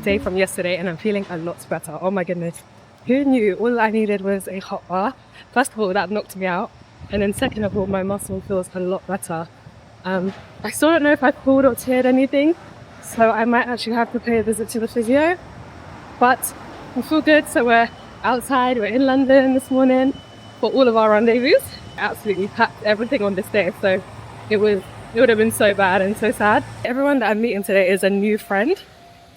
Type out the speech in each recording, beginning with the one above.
day from yesterday and I'm feeling a lot better. Oh my goodness. Who knew? All I needed was a hot bath. First of all, that knocked me out. And then second of all, my muscle feels a lot better. I still don't know if I pulled or teared anything, so I might actually have to pay a visit to the physio. But I feel good, so we're outside, we're in London this morning for all of our rendezvous. Absolutely packed everything on this day, so it would have been so bad and so sad. Everyone that I'm meeting today is a new friend,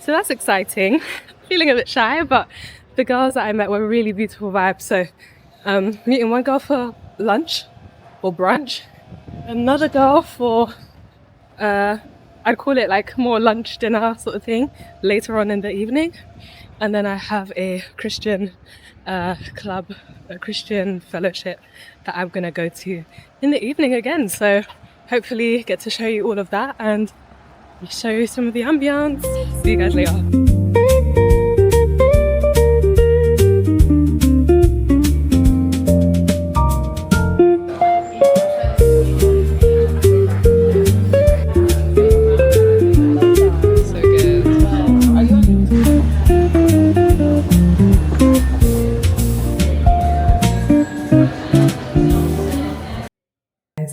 so that's exciting. Feeling a bit shy, but the girls that I met were really beautiful vibes. So meeting one girl for lunch or brunch, another girl for I'd call it like more lunch dinner sort of thing later on in the evening, and then I have a Christian club, a Christian fellowship that I'm gonna go to in the evening again. So hopefully get to show you all of that and show you some of the ambience. See you guys later.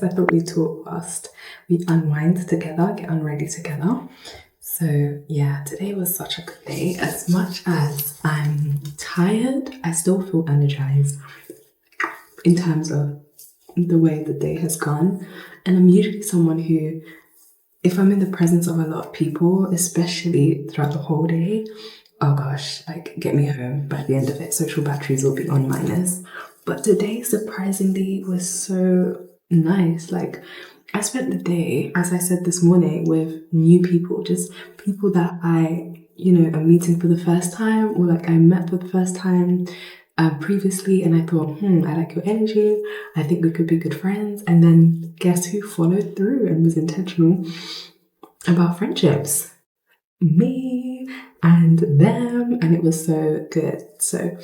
I thought we talk fast, we unwind together, get unready together. So yeah, today was such a good day. As much as I'm tired, I still feel energized in terms of the way the day has gone. And I'm usually someone who, if I'm in the presence of a lot of people, especially throughout the whole day, oh gosh, like get me home by the end of it, social batteries will be on minus. But today surprisingly was so nice. Like I spent the day, as I said this morning, with new people, just people that I, am meeting for the first time, or like I met for the first time previously, and I thought, I like your energy, I think we could be good friends. And then guess who followed through and was intentional about friendships? Me and them, and it was so good. So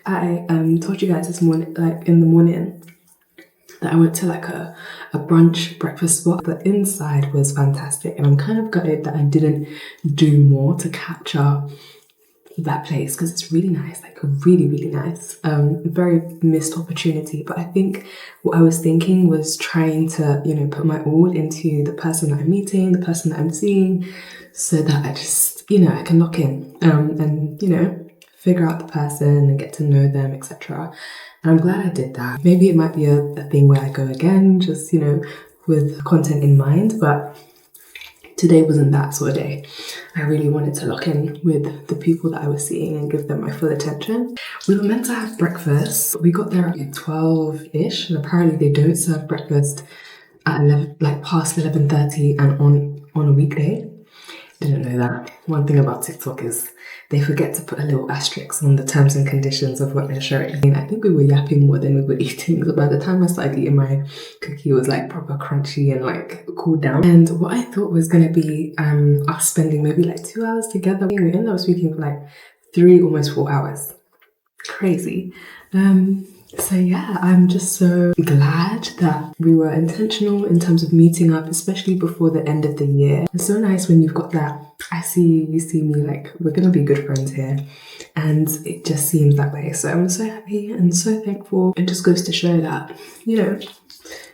I told you guys this morning, like in the morning, that I went to like a brunch breakfast spot. The inside was fantastic, and I'm kind of gutted that I didn't do more to capture that place, because it's really nice, like really, really nice. Very missed opportunity. But I think what I was thinking was trying to, put my all into the person that I'm meeting, the person that I'm seeing, so that I just, I can lock in and, figure out the person and get to know them, etc. And I'm glad I did that. Maybe it might be a thing where I go again, just, with content in mind, but today wasn't that sort of day. I really wanted to lock in with the people that I was seeing and give them my full attention. We were meant to have breakfast. We got there at like 12-ish, and apparently they don't serve breakfast at 11, like past 11:30 and on a weekday. Didn't know that. One thing about TikTok is they forget to put a little asterisk on the terms and conditions of what they're showing. And I think we were yapping more than we were eating. So by the time I started eating, my cookie was like proper crunchy and like cooled down. And what I thought was going to be us spending maybe like 2 hours together, we ended up speaking for like 3, almost 4 hours. Crazy. So yeah, I'm just so glad that we were intentional in terms of meeting up, especially before the end of the year. It's so nice when you've got that, I see you, you see me, like we're gonna be good friends here. And it just seems that way. So I'm so happy and so thankful. It just goes to show that,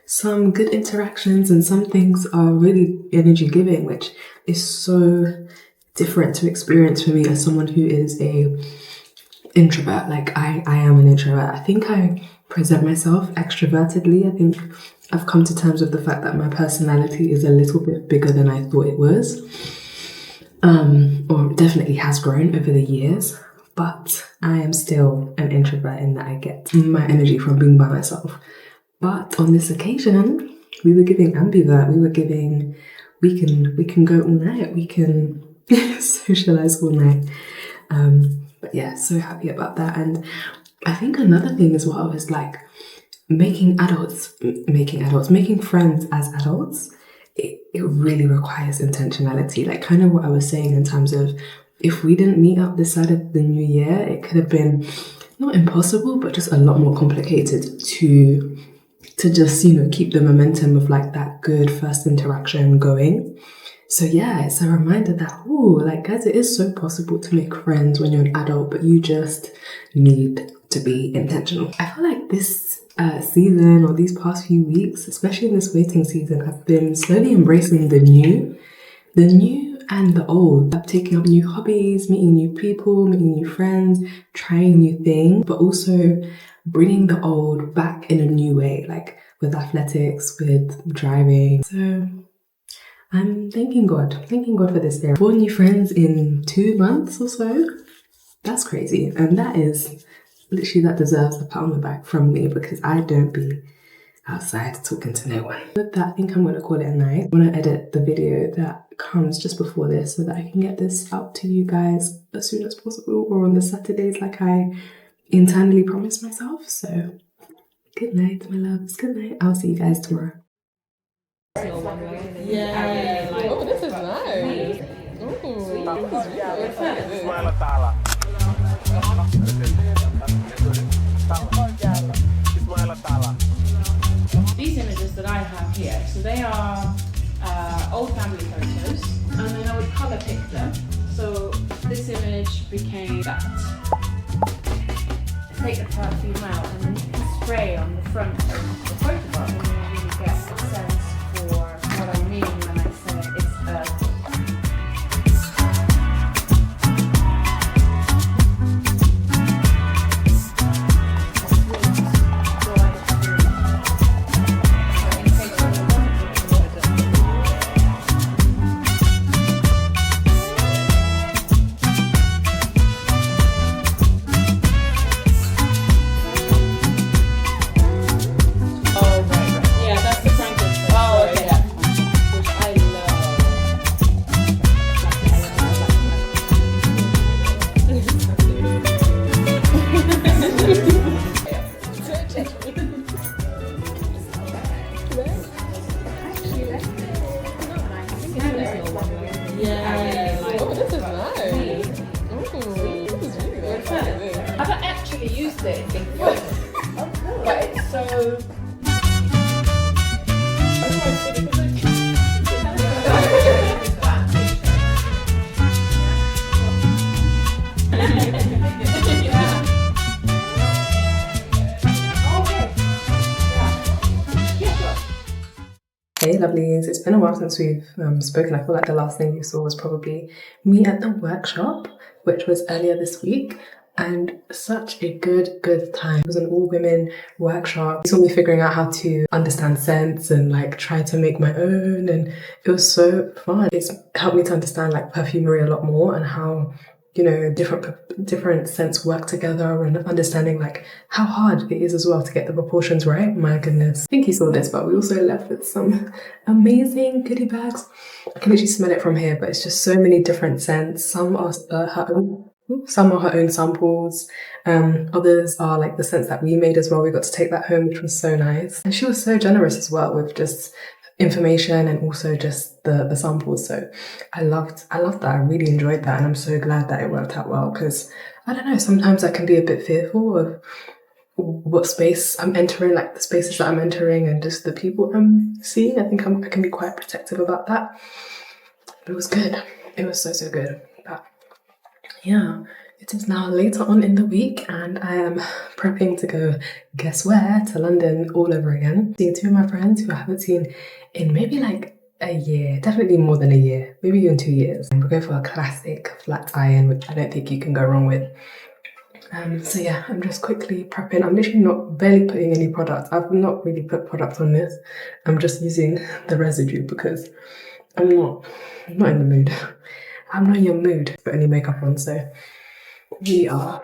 some good interactions and some things are really energy giving, which is so different to experience for me as someone who is a introvert. Like I am an introvert. I think I present myself extrovertedly. I think I've come to terms with the fact that my personality is a little bit bigger than I thought it was, or definitely has grown over the years. But I am still an introvert in that I get my energy from being by myself. But on this occasion, we were giving ambivert. We were giving, we can go all night. We can socialize all night. But yeah, so happy about that. And I think another thing as well is like making friends as adults. It really requires intentionality. Like kind of what I was saying in terms of if we didn't meet up this side of the new year, it could have been not impossible, but just a lot more complicated to just, keep the momentum of like that good first interaction going. So yeah, it's a reminder that, ooh, like guys, it is so possible to make friends when you're an adult, but you just need to be intentional. I feel like this season or these past few weeks, especially in this waiting season, I've been slowly embracing the new and the old. I'm taking up new hobbies, meeting new people, meeting new friends, trying new things, but also bringing the old back in a new way, like with athletics, with driving. So I'm thanking God for this year. 4 new friends in 2 months or so. That's crazy. And that is literally, that deserves a pat on the back from me, because I don't be outside talking to no one. With that, I think I'm gonna call it a night. I'm gonna edit the video that comes just before this so that I can get this out to you guys as soon as possible, or on the Saturdays like I internally promised myself. So good night, my loves. Good night. I'll see you guys tomorrow. Yeah. Oh, this is nice. These images that I have here, so they are old family photos, and then I would colour pick them. So this image became that. Take the perfume out and then you can spray on the front of the photograph, and you really get a sense for what I mean when I say it's earthy. I haven't actually used it before, but it's so... Hey lovelies, it's been a while since we've spoken. I feel like the last thing you saw was probably me at the workshop, which was earlier this week, and such a good time. It was an all-women workshop. You saw me figuring out how to understand scents and like try to make my own, and it was so fun. It's helped me to understand like perfumery a lot more, and how, you know, different scents work together, and understanding like how hard it is as well to get the proportions right. My goodness. I think you saw this, but we also left with some amazing goodie bags. I can literally smell it from here, but it's just so many different scents. Some are her own samples. Others are like the scents that we made as well. We got to take that home, which was so nice. And she was so generous as well with just information and also just the samples. So I loved that. I really enjoyed that, and I'm so glad that it worked out well, because I don't know, sometimes I can be a bit fearful of what space I'm entering, like the spaces that I'm entering and just the people I'm seeing. I think I can be quite protective about that, but it was good. It was so good. But yeah, it is now later on in the week, and I am prepping to go, guess where, to London all over again. Seeing 2 of my friends who I haven't seen in maybe like a year, definitely more than a year, maybe even 2 years. And we're going for a classic flat iron, which I don't think you can go wrong with. So yeah, I'm just quickly prepping. I'm literally barely putting any product. I've not really put product on this. I'm just using the residue because I'm not in the mood. I'm not in your mood to put any makeup on, so we are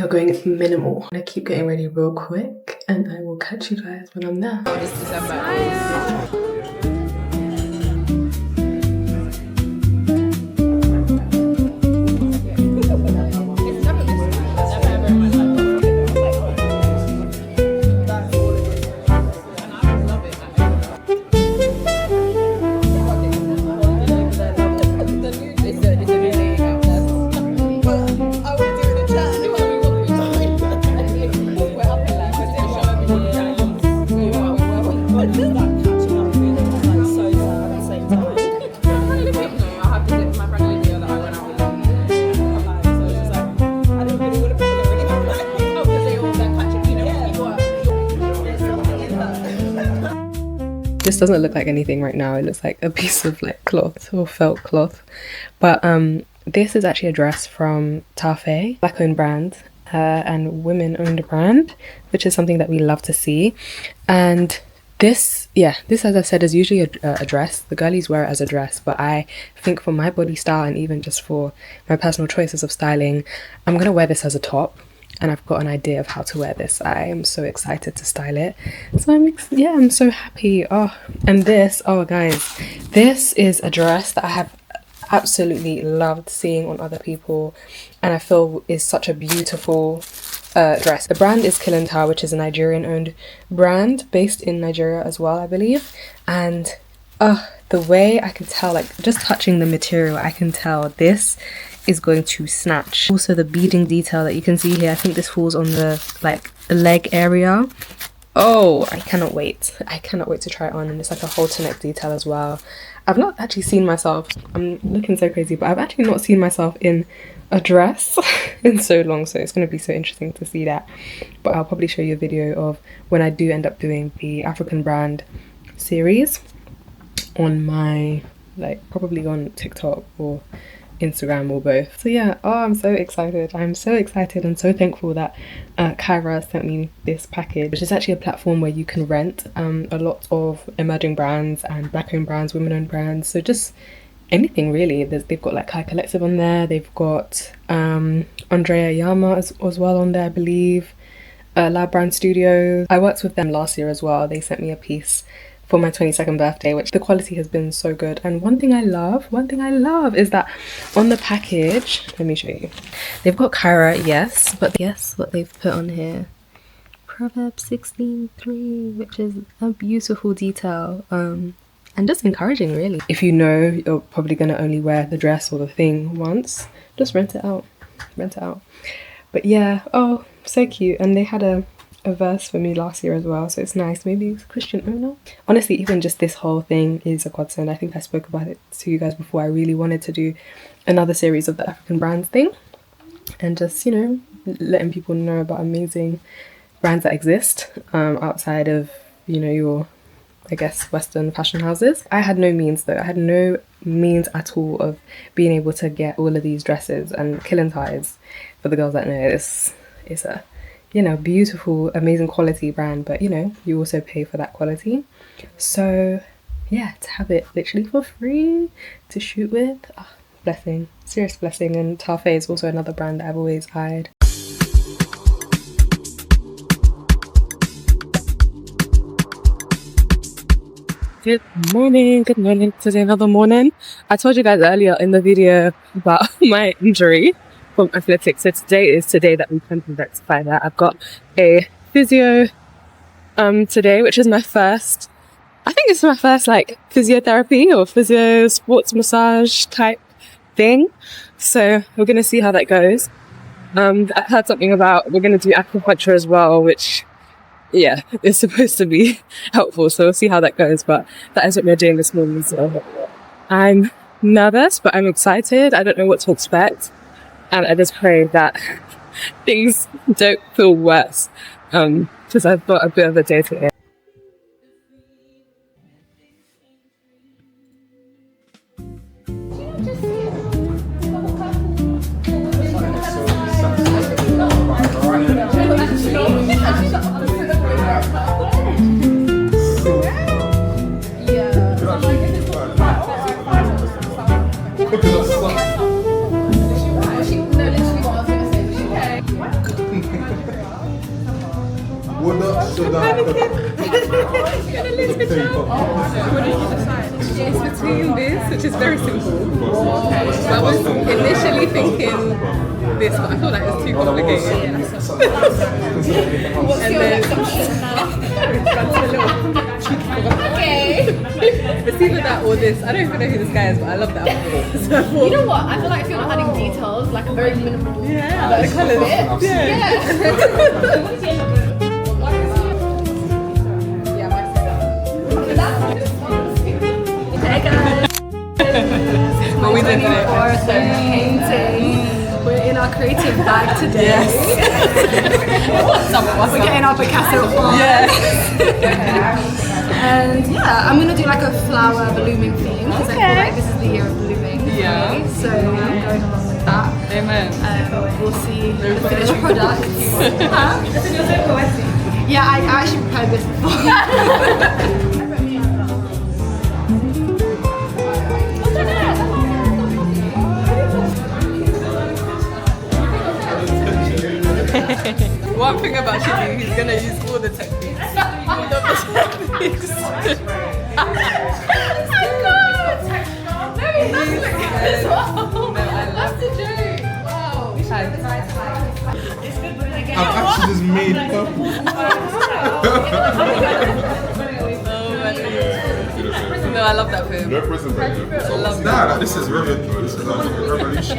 going minimal. I'm gonna keep getting ready real quick, and I will catch you guys when I'm there. this doesn't look like anything right now. It looks like a piece of like cloth or felt cloth. But this is actually a dress from Tafe, black-owned brand and women-owned brand, which is something that we love to see. And this, as I said, is usually a dress. The girlies wear it as a dress, but I think for my body style and even just for my personal choices of styling, I'm gonna wear this as a top. And I've got an idea of how to wear this. I am so excited to style it. So I'm so happy. Oh, and this, oh guys, this is a dress that I have absolutely loved seeing on other people, and I feel is such a beautiful dress. The brand is Killentar, which is a Nigerian owned brand based in Nigeria as well, I believe. And the way I can tell, like just touching the material, I can tell this is going to snatch. Also the beading detail that you can see here, I think this falls on the like the leg area. Oh, I cannot wait to try it on. And it's like a halter neck detail as well. I've not actually seen myself, I'm looking so crazy, but I've actually not seen myself in a dress in so long, so it's going to be so interesting to see that. But I'll probably show you a video of when I do end up doing the African brand series on my, like probably on TikTok or Instagram or both. So yeah, I'm so excited. I'm so excited and so thankful that Kyra sent me this package, which is actually a platform where you can rent a lot of emerging brands and black-owned brands, women-owned brands, so just anything really. They've got like Kai Collective on there, they've got Andrea Yama as well on there, I believe, Lab Brand Studio. I worked with them last year as well. They sent me a piece for my 22nd birthday, which the quality has been so good. And one thing I love is that on the package, let me show you, they've got Kyra, yes, but guess what they've put on here? Proverbs 16:3, which is a beautiful detail and just encouraging really. If you know you're probably gonna only wear the dress or the thing once, just rent it out. But yeah, oh, so cute. And they had a verse for me last year as well, so it's nice. Maybe it's Christian owner. Honestly, even just this whole thing is a godsend. I think I spoke about it to you guys before. I really wanted to do another series of the African brands thing and just, you know, letting people know about amazing brands that exist outside of, you know, your, I guess, Western fashion houses. I had no means though. I had no means at all of being able to get all of these dresses, and Killentar is, for the girls that know, it's a, you know, beautiful, amazing quality brand, but you know, you also pay for that quality. So yeah, to have it literally for free to shoot with, blessing, serious blessing. And Tafe is also another brand that I've always eyed. Good morning. Today another morning. I told you guys earlier in the video about my injury from athletics, so today is today that we can rectify that. I've got a physio today, which is my first, I think it's my first like physiotherapy or physio sports massage type thing, so we're gonna see how that goes. I heard something about we're gonna do acupuncture as well, which yeah, is supposed to be helpful, so we'll see how that goes. But that is what we're doing this morning, so I'm nervous but I'm excited. I don't know what to expect, and I just pray that things don't feel worse, because I've got a bit of a day today. It's between this, which is very simple. I was initially thinking this, but I feel like it's too complicated. What's your assumption now? Okay. It's either that or this. I don't even know who this guy is, but I love that outfit. So you know what? I feel like if you're not adding details, like a very minimal. Yeah, the colours. Hey guys. What we did today. Painting. We're in our creative bag today. Yes. We're getting our Picasso on. Yeah. And yeah, I'm gonna do like a flower blooming theme because I feel like this is the year of blooming. Yeah. For me. So I'm going along with that. Amen. We'll see the finished product. Yeah, I actually prepared this before. One thing about Chidi, he's gonna use all the techniques. All of the techniques. I've actually just made purple. No, I love that film. I love that. Nah, this is this is like a revolution.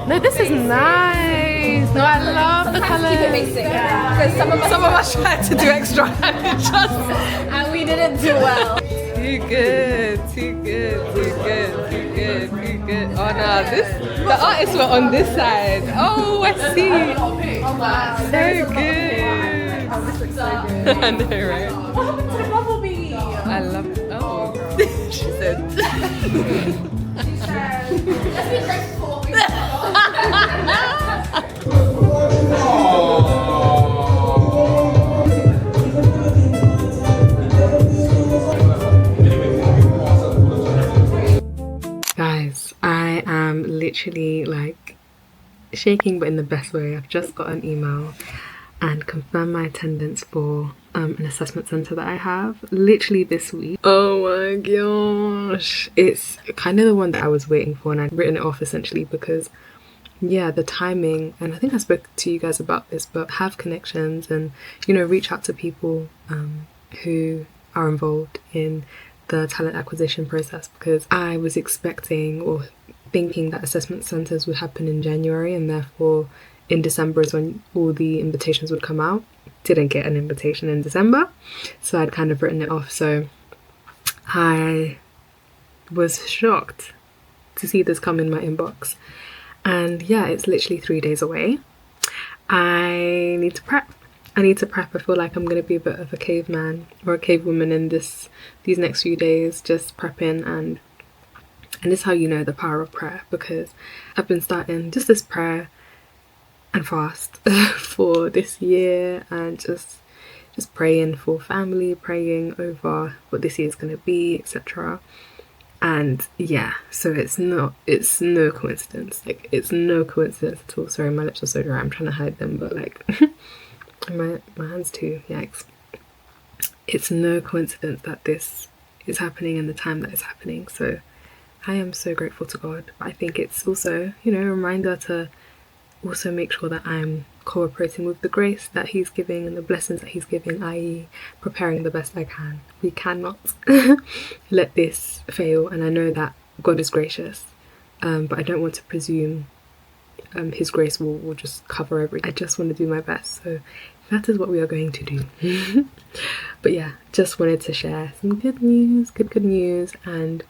No, this is nice. No, I love the colours. Keep it basic, because some of us tried to do extra and we didn't do well. Too good, too good, too good, too good, too good. Oh no, the artists were on this side. Oh, I see. So good. Oh, this looks so good. I know, right? What happened to the bumblebee? I love it. Oh, she said. She said, let's be grateful for what we've Guys, I am literally like shaking, but in the best way. I've just got an email and confirmed my attendance for an assessment centre that I have literally this week. Oh my gosh, it's kind of the one that I was waiting for, and I'd written it off essentially because yeah, the timing, and I think I spoke to you guys about this, but have connections and, you know, reach out to people who are involved in the talent acquisition process, because I was expecting or thinking that assessment centres would happen in January and therefore in December is when all the invitations would come out. Didn't get an invitation in December, so I'd kind of written it off. So I was shocked to see this come in my inbox. And yeah, it's literally 3 days away. I need to prep. I feel like I'm going to be a bit of a caveman or a cavewoman in these next few days, just prepping. And this is how you know the power of prayer, because I've been starting just this prayer and fast for this year, and just praying for family, praying over what this year is going to be, etc. And yeah, so it's no coincidence. Like, it's no coincidence at all. Sorry, my lips are so dry, I'm trying to hide them, but like my hands too, yikes. It's no coincidence that this is happening in the time that it's happening. So I am so grateful to God. I think it's also, you know, a reminder to also make sure that I'm cooperating with the grace that He's giving and the blessings that He's giving, i.e. preparing the best I can. We cannot let this fail, and I know that God is gracious, but I don't want to presume His grace will just cover everything. I just want to do my best, so that is what we are going to do. But yeah, just wanted to share some good news, and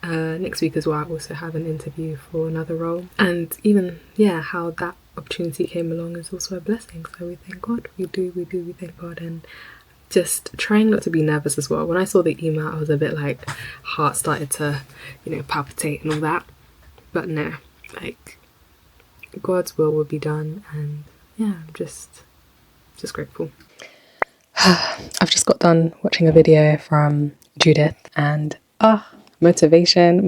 next week as well I also have an interview for another role, and even yeah, how that opportunity came along is also a blessing. So we thank God. We thank God, and just trying not to be nervous as well. When I saw the email, I was a bit like, heart started to, you know, palpitate and all that, but no, like, God's will be done, and yeah, I'm just grateful. I've just got done watching a video from Judith, and motivation,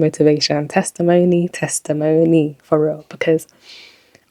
testimony for real, because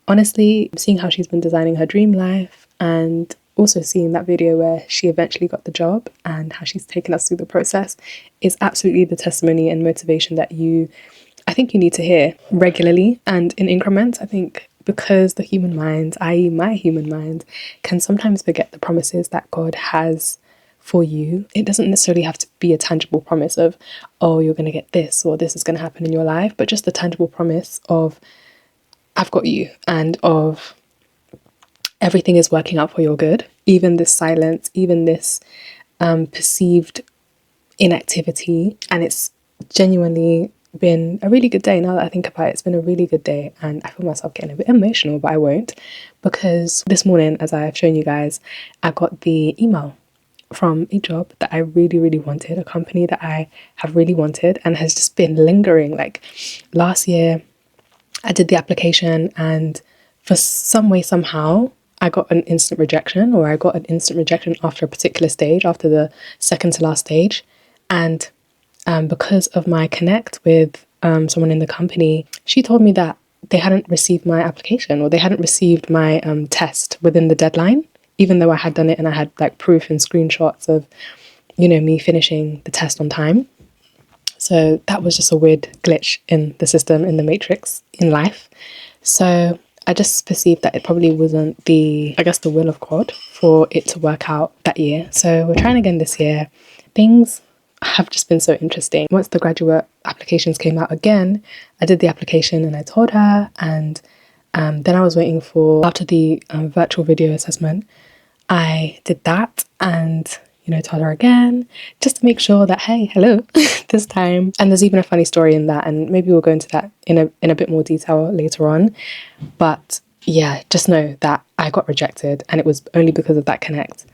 honestly, seeing how she's been designing her dream life, and also seeing that video where she eventually got the job and how she's taken us through the process, is absolutely the testimony and motivation that I think you need to hear regularly and in increments. I think because the human mind, i.e. my human mind, can sometimes forget the promises that God has for you. It doesn't necessarily have to be a tangible promise of, oh, you're going to get this or this is going to happen in your life, but just the tangible promise of, I've got you, and of everything is working out for your good. Even this silence, even this perceived inactivity, and it's genuinely been a really good day. Now that I think about it, it's been a really good day, and I feel myself getting a bit emotional, but I won't, because this morning, as I've shown you guys, I got the email from a job that I really, really wanted, a company that I have really wanted and has just been lingering. Like last year, I did the application, and for some way, somehow, I got an instant rejection, or I got an instant rejection after a particular stage, after the second to last stage. And because of my connect with someone in the company, she told me that they hadn't received my application, or they hadn't received my test within the deadline, even though I had done it and I had like proof and screenshots of, me finishing the test on time. So that was just a weird glitch in the system, in the matrix, in life. So I just perceived that it probably wasn't the will of God for it to work out that year. So we're trying again this year. Things have just been so interesting. Once the graduate applications came out again, I did the application and I told her, and then I was waiting for, after the virtual video assessment, I did that and told her again, just to make sure that, hey, hello, this time. And there's even a funny story in that, and maybe we'll go into that in a bit more detail later on. But yeah, just know that I got rejected, and it was only because of that connect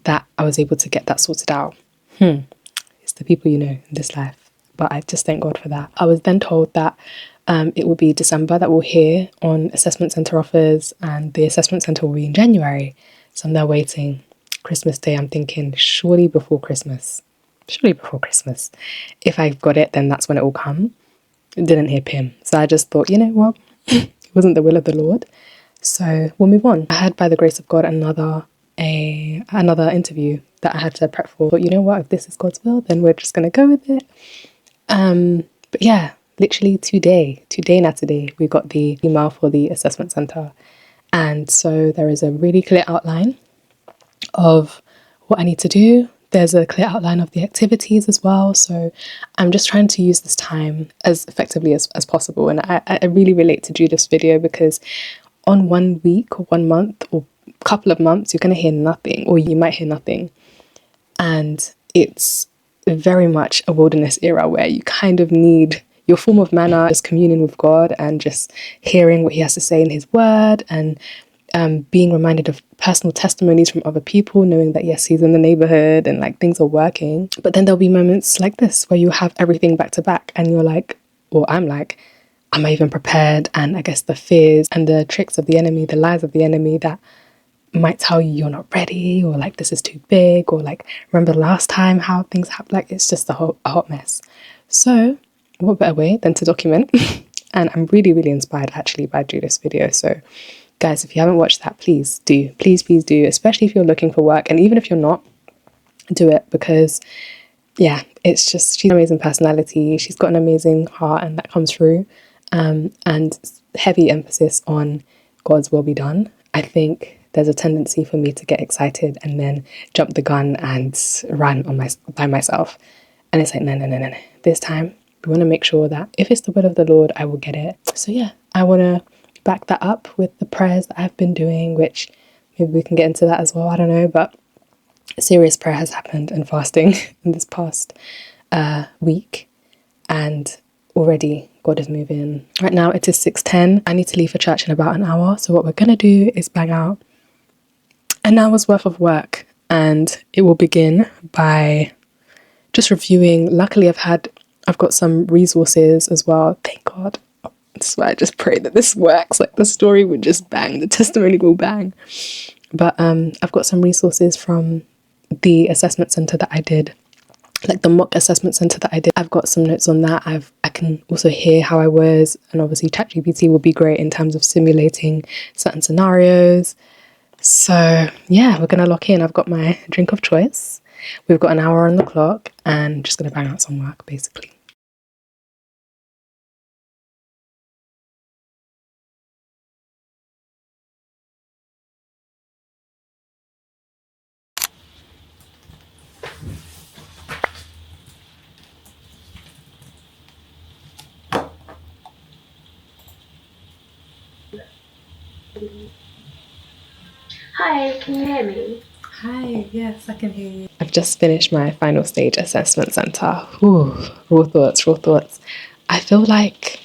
that I was able to get that sorted out. It's the people you know in this life. But I just thank God for that. I was then told that it will be December that we'll hear on assessment centre offers, and the assessment centre will be in January. So I'm there waiting. Christmas Day, I'm thinking, surely before Christmas. Surely before Christmas. If I've got it, then that's when it will come. Didn't hear Pim. So I just thought, you know what? It wasn't the will of the Lord. So we'll move on. I had, by the grace of God, another interview that I had to prep for. But you know what? If this is God's will, then we're just going to go with it. But yeah, literally today, not today, we got the email for the assessment centre. And so there is a really clear outline of what I need to do. There's a clear outline of the activities as well. So I'm just trying to use this time as effectively as possible. And I really relate to do this video because on 1 week or 1 month or couple of months, you're going to hear nothing, or you might hear nothing. And it's very much a wilderness era where you kind of need your form of manna, just communing with God and just hearing what he has to say in his word, and being reminded of personal testimonies from other people, knowing that yes, he's in the neighborhood and like things are working. But then there'll be moments like this where you have everything back to back and you're like, or I'm like, am I even prepared? And I guess the fears and the tricks of the enemy, the lies of the enemy that might tell you you're not ready, or like this is too big, or like remember last time how things happened. Like it's just a hot mess. So what better way than to document? And I'm really, really inspired actually by doing this video. So guys, if you haven't watched that, please do. Please do, especially if you're looking for work. And even if you're not, do it, because yeah, it's just, she's an amazing personality. She's got an amazing heart, and that comes through. And heavy emphasis on God's will be done. I think there's a tendency for me to get excited and then jump the gun and run by myself. And it's like, no. This time, we want to make sure that if it's the will of the Lord, I will get it. So yeah, I want to back that up with the prayers that I've been doing, which maybe we can get into that as well. I don't know, but serious prayer has happened and fasting in this past week, and already God is moving. Right now it is 6:10. I need to leave for church in about an hour. So what we're going to do is bang out an hour's worth of work, and it will begin by just reviewing. Luckily I've got some resources as well. Thank God. That's why I just pray that this works. Like the story would just bang, the testimony will bang. But I've got some resources from the assessment centre that I did, like the mock assessment centre that I did. I've got some notes on that. I can also hear how I was, and obviously ChatGPT will be great in terms of simulating certain scenarios. So yeah, we're going to lock in. I've got my drink of choice. We've got an hour on the clock, and just going to bang out some work basically. Hi, can you hear me? Hi, yes, I can hear you. I've just finished my final stage assessment centre. Whew, raw thoughts, raw thoughts. I feel like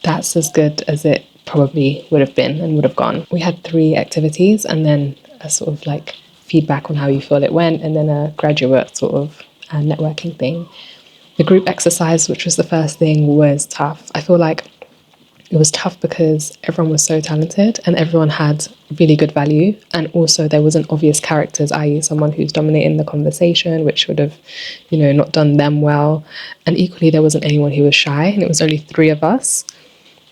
that's as good as it probably would have been and would have gone. We had 3 activities and then a sort of like feedback on how you feel it went, and then a graduate sort of networking thing. The group exercise, which was the first thing, was tough. I feel like it was tough because everyone was so talented and everyone had really good value. And also there wasn't obvious characters, i.e. someone who's dominating the conversation, which would have, not done them well. And equally, there wasn't anyone who was shy, and it was only 3 of us.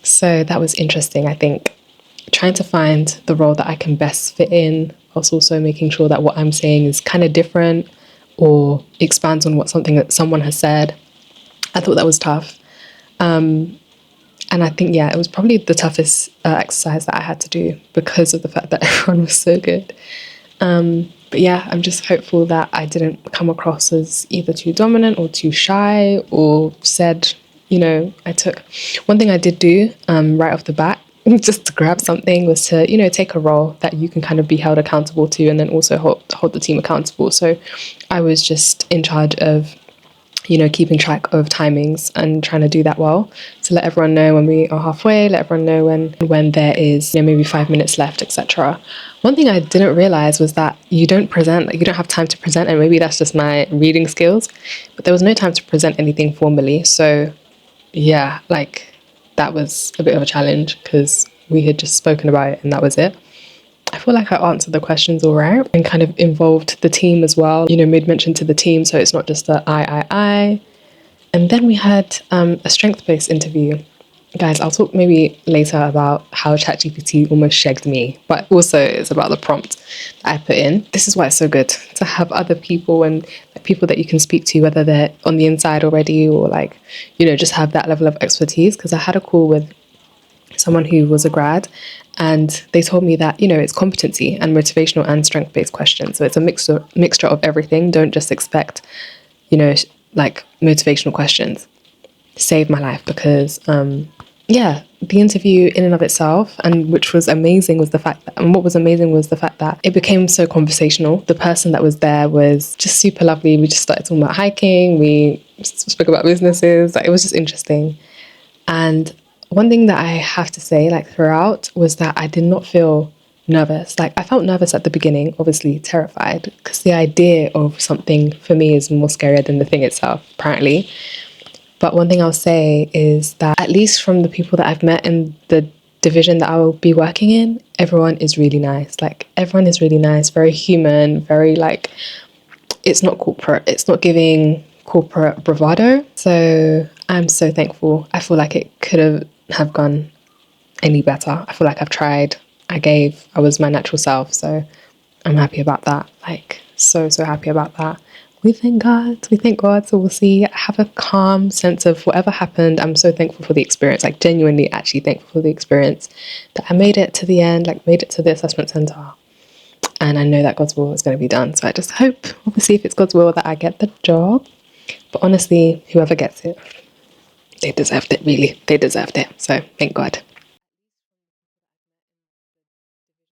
So that was interesting, I think. Trying to find the role that I can best fit in, whilst also making sure that what I'm saying is kind of different or expands on something that someone has said. I thought that was tough. And I think, yeah, it was probably the toughest exercise that I had to do because of the fact that everyone was so good. But yeah, I'm just hopeful that I didn't come across as either too dominant or too shy or said, I took one thing I did do right off the bat, just to grab something, was to, take a role that you can kind of be held accountable to, and then also hold the team accountable. So I was just in charge of keeping track of timings and trying to do that well, to let everyone know when we are halfway, let everyone know when there is maybe 5 minutes left, etc. One thing I didn't realize was that you don't present, like you don't have time to present, and maybe that's just my reading skills, but there was no time to present anything formally. So yeah, like that was a bit of a challenge because we had just spoken about it and that was it. I feel like I answered the questions all right and kind of involved the team as well, made mention to the team. So it's not just the I. And then we had a strength-based interview. Guys, I'll talk maybe later about how ChatGPT almost shagged me, but also it's about the prompt that I put in. This is why it's so good to have other people and people that you can speak to, whether they're on the inside already or just have that level of expertise. Because I had a call with someone who was a grad, and they told me that it's competency and motivational and strength-based questions, so it's a mixture of everything. Don't just expect like motivational questions. Saved my life because the interview in and of itself, and which was amazing, was the fact that, and what was amazing was the fact that it became so conversational. The person that was there was just super lovely. We just started talking about hiking, we spoke about businesses, it was just interesting. And one thing that I have to say, throughout, was that I did not feel nervous. I felt nervous at the beginning, obviously terrified, because the idea of something for me is more scarier than the thing itself, apparently. But one thing I'll say is that, at least from the people that I've met in the division that I will be working in, everyone is really nice. Everyone is really nice, very human, very it's not corporate. It's not giving corporate bravado. So I'm so thankful. I feel like it could have gone any better. I feel like I've tried. I was my natural self. So I'm happy about that. So happy about that. We thank God. We thank God. So we'll see. I have a calm sense of whatever happened. I'm so thankful for the experience. Genuinely, actually thankful for the experience, that I made it to the end. Made it to the assessment centre. And I know that God's will is going to be done. So I just hope, obviously, if it's God's will, that I get the job. But honestly, whoever gets it, they deserved it, really. They deserved it. So thank God.